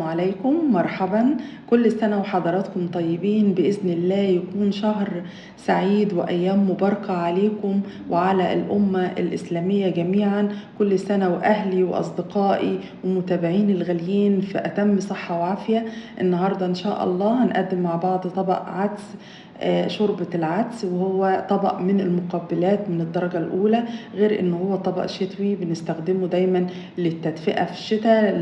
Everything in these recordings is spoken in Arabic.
عليكم، مرحبا. كل سنة وحضراتكم طيبين، بإذن الله يكون شهر سعيد وأيام مباركة عليكم وعلى الأمة الإسلامية جميعا. كل سنة وأهلي وأصدقائي ومتابعين الغاليين في أتم صحة وعافية. النهاردة إن شاء الله هنقدم مع بعض طبق عدس، شوربة العدس، وهو طبق من المقبلات من الدرجة الأولى، غير إنه هو طبق شتوي بنستخدمه دايما للتدفئة في الشتاء،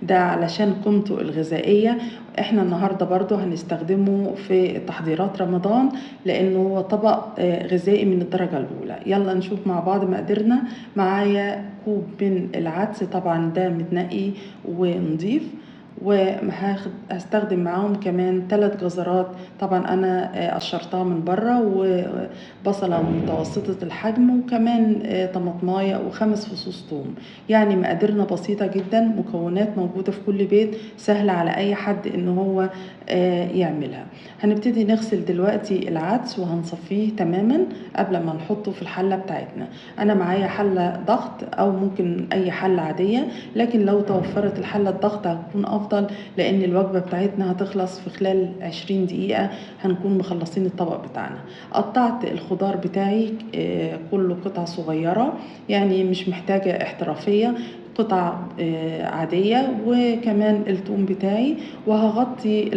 ده علشان قيمته الغذائية. احنا النهاردة برضو هنستخدمه في تحضيرات رمضان لأنه هو طبق غذائي من الدرجة الأولى. يلا نشوف مع بعض مقاديرنا. معايا كوب من العدس، طبعا ده متنقي ونضيف، وهستخدم معاهم كمان 3 جزرات، طبعا انا قشرتها من بره، وبصله متوسطه الحجم، وكمان طماطمايه و5 فصوص ثوم. يعني مقاديرنا بسيطه جدا، مكونات موجوده في كل بيت، سهله على اي حد ان هو يعملها. هنبتدي نغسل دلوقتي العدس وهنصفيه تماما قبل ما نحطه في الحله بتاعتنا. انا معايا حله ضغط او ممكن اي حله عاديه، لكن لو توفرت الحله الضغط هتكون افضل، لان الوجبه بتاعتنا هتخلص في خلال 20 دقيقه، هنكون مخلصين الطبق بتاعنا. قطعت الخضار بتاعي كله قطع صغيره، يعني مش محتاجه احترافيه، قطع عادية، وكمان الثوم بتاعي. وهغطي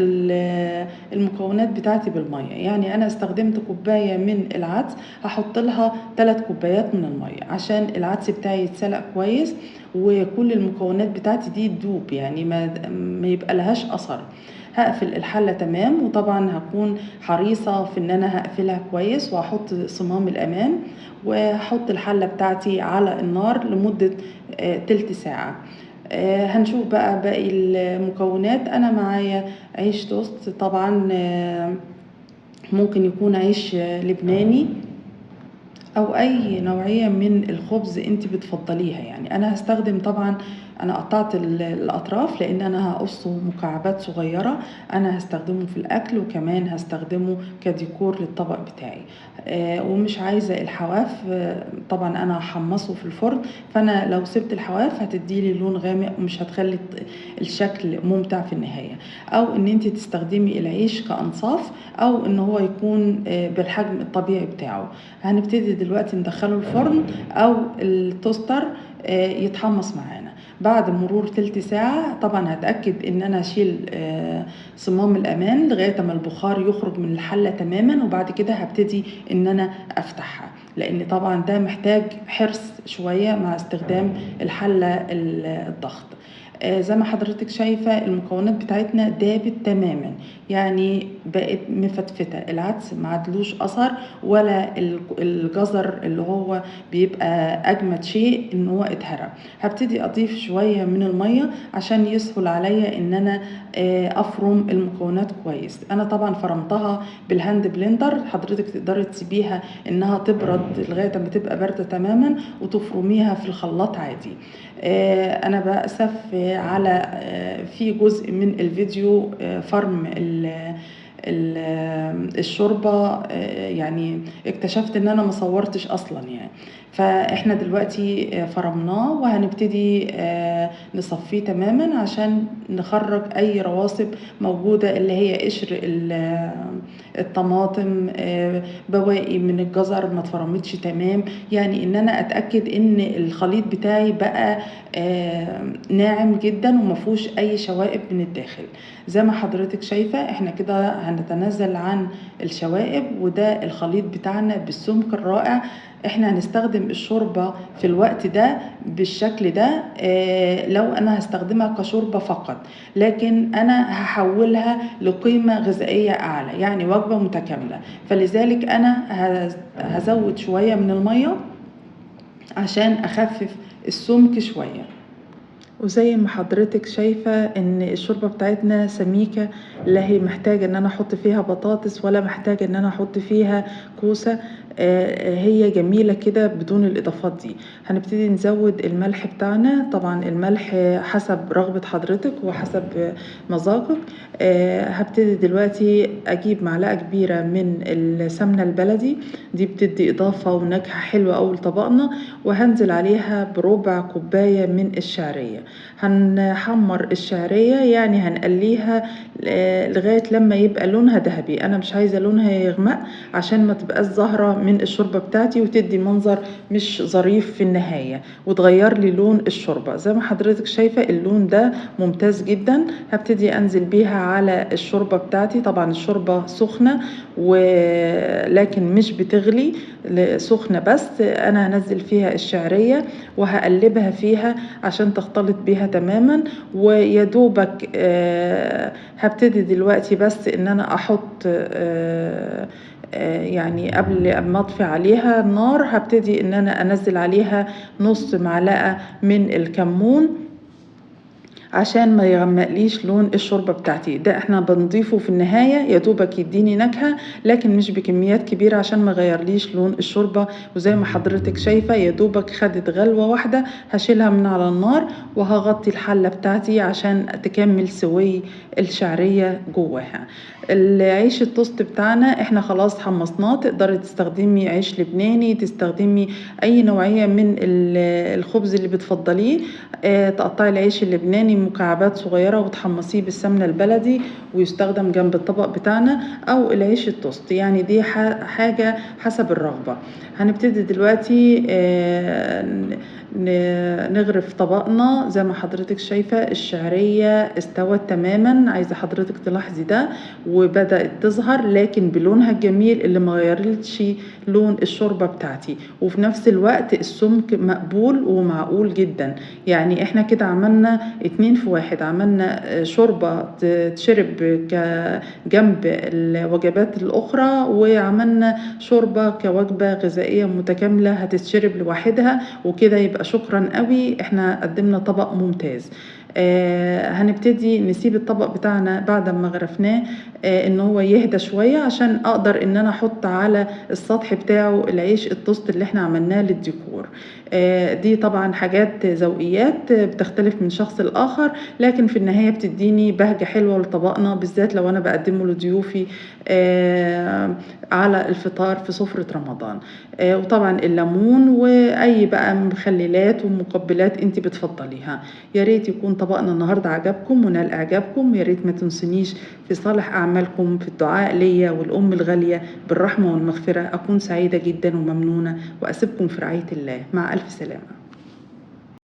المكونات بتاعتي بالمية، يعني أنا استخدمت كوباية من العدس، هحط لها 3 كوبايات من المية عشان العدس بتاعي يتسلق كويس، وكل المكونات بتاعتي دي تدوب، يعني ما يبقى لهاش أثر. هقفل الحلة تمام، وطبعا هكون حريصة في ان انا هقفلها كويس، وهحط صمام الامان، وهحط الحلة بتاعتي على النار لمدة تلت ساعة. هنشوف بقى باقي المكونات. انا معايا عيش توست، طبعا ممكن يكون عيش لبناني او اي نوعية من الخبز انت بتفضليها. يعني انا هستخدم، طبعا انا قطعت الاطراف لان انا هقصه مكعبات صغيرة، انا هستخدمه في الاكل، وكمان هستخدمه كديكور للطبق بتاعي. ومش عايزة الحواف، طبعا انا هحمصه في الفرن، فانا لو سبت الحواف هتديلي لون غامق ومش هتخلي الشكل ممتع في النهاية. او ان انت تستخدمي العيش كأنصاف، او ان هو يكون بالحجم الطبيعي بتاعه. هنبتدي دلوقتي ندخله الفرن او التوستر يتحمص معانا. بعد مرور تلت ساعة طبعا هتأكد ان انا اشيل صمام الامان لغاية ما البخار يخرج من الحلة تماما، وبعد كده هبتدي ان انا افتحها، لان طبعا ده محتاج حرص شوية مع استخدام الحلة الضغط. زي ما حضرتك شايفة المكونات بتاعتنا دابت تماما، يعني بقت مفتفتة، العدس ما عدلوش أثر، ولا الجزر اللي هو بيبقى أجمد شيء إن هو اتهرى. هبتدي أضيف شوية من المية عشان يسهل عليا إن أنا أفرم المكونات كويس. أنا طبعا فرمتها بالهاند بلندر، حضرتك تقدري تسيبيها إنها تبرد لغاية ما تبقى باردة تماما وتفرميها في الخلاط عادي. أنا بأسف على في جزء من الفيديو فرم الشوربة، يعني اكتشفت ان انا مصورتش اصلا يعني. فاحنا دلوقتي فرمناه، وهنبتدي نصفيه تماما عشان نخرج اي رواسب موجودة، اللي هي قشر الطماطم، بواقي من الجزر ما اتفرمتش تمام، يعني ان انا اتأكد ان الخليط بتاعي بقى ناعم جدا ومفهوش اي شوائب من الداخل. زي ما حضرتك شايفة احنا كده هنتنازل عن الشوائب، وده الخليط بتاعنا بالسمك الرائع. احنا هنستخدم الشوربة في الوقت ده بالشكل ده، لو انا هستخدمها كشوربة فقط، لكن انا هحولها لقيمة غذائية اعلى، يعني وجبة متكاملة. فلذلك انا هزود شوية من المية عشان اخفف السمك شوية. وزي ما حضرتك شايفة ان الشوربة بتاعتنا سميكة، لا هي محتاجة ان انا احط فيها بطاطس ولا محتاجة ان انا احط فيها كوسة، هي جميلة كده بدون الاضافات دي. هنبتدي نزود الملح بتاعنا، طبعا الملح حسب رغبة حضرتك وحسب مذاقك. هبتدي دلوقتي اجيب معلقة كبيرة من السمنة البلدي، دي بتدي اضافة ونكهة حلوة اوي لطبقنا، وهنزل عليها بربع كوباية من الشعرية. هنحمّر الشعرية، يعني هنقلّيها لغاية لمّا يبقى لونها دهبي، أنا مش عايزة لونها يغمق عشان ما تبقاش ظاهرة من الشوربة بتاعتي وتدّي منظر مش ظريف في النهاية، وتغيّر لي لون الشوربة. زي ما حضرتِك شايفة اللون ده ممتاز جدًا، هابتدي أنزل بيها على الشوربة بتاعتي، طبعًا الشوربة سخنة لكن مش بتغلي، سخنة بس، أنا هانزّل فيها الشعرية وهاقلّبها فيها عشان تختلط بيها تمامًا، ويا دوبك هابتدي دلوقتي بس إن أنا أحُط يعني قبل ما أطفي عليها النار، هابتدي إن أنا أنزّل عليها نُص معلقة من الكمون عشان ما يغمقليش لون الشوربة بتاعتي، ده إحنا بنضيفه في النهاية يا دوبك يدّيني نكهة، لكن مش بكميات كبيرة عشان ما يغيّرليش لون الشوربة، وزي ما حضرتِك شايفة يا دوبك خدت غلوة واحدة، هاشيلها من على النار وهاغطّي الحلة بتاعتي عشان تكمّل سويّ الشعرية جواها. العيش التوست بتاعنا إحنا خلاص حمّصناه، تقدري تستخدمي عيش لبناني، تستخدمي أي نوعية من الخبز اللي بتفضّليه، تقطّعي العيش اللبناني مكعبات صغيرة وتحمّصيه بالسمنة البلدي ويُستخدم جنب الطبق بتاعنا، أو العيش التوست، يعني دي حاجة حسب الرغبة. هنبتدي دلوقتي نغرف طبقنا زي ما حضرتِك شايفة الشعرية استوت تمامًا، عايزة حضرتِك تلاحظي ده، وبدأت تظهر لكن بلونها الجميل اللي ما غيّرتش لون الشوربة بتاعتي، وفي نفس الوقت السُمك مقبول ومعقول جدًا. يعني إحنا كده عملنا 2 في 1، عملنا شوربة تتشرب جنب الوجبات الأخرى، وعملنا شوربة كوجبة غذائية متكاملة هتتشرب لوحدها، وكده يبقى شكرًا أوي، إحنا قدّمنا طبق ممتاز. هنبتدي نسيب الطبق بتاعنا بعد أمّا غرفناه إن هو يهدى شوية عشان أقدر إن أنا أحُط على السطح بتاعه العيش التوست اللي إحنا عملناه للديكور. دي طبعًا حاجات ذوقيات بتختلف من شخص لآخر، لكن في النهاية بتدّيني بهجة حلوة لطبقنا، بالذات لو أنا باقدّمه لضيوفي على الفطار في سُفرة رمضان. وطبعًا الليمون وأي بقى مخلّلات ومُقبّلات أنتِ بتفضّليها. يا ريت يكون طبقنا النهارده عجبكم ونال إعجابكم، يا ريت ما تنسونيش في صالح أعمالكم في الدعاء ليّا والأم الغالية بالرحمة والمغفرة، أكون سعيدة جدًا وممنونة، وأسيبكم في رعاية الله، مع ألف سلامة.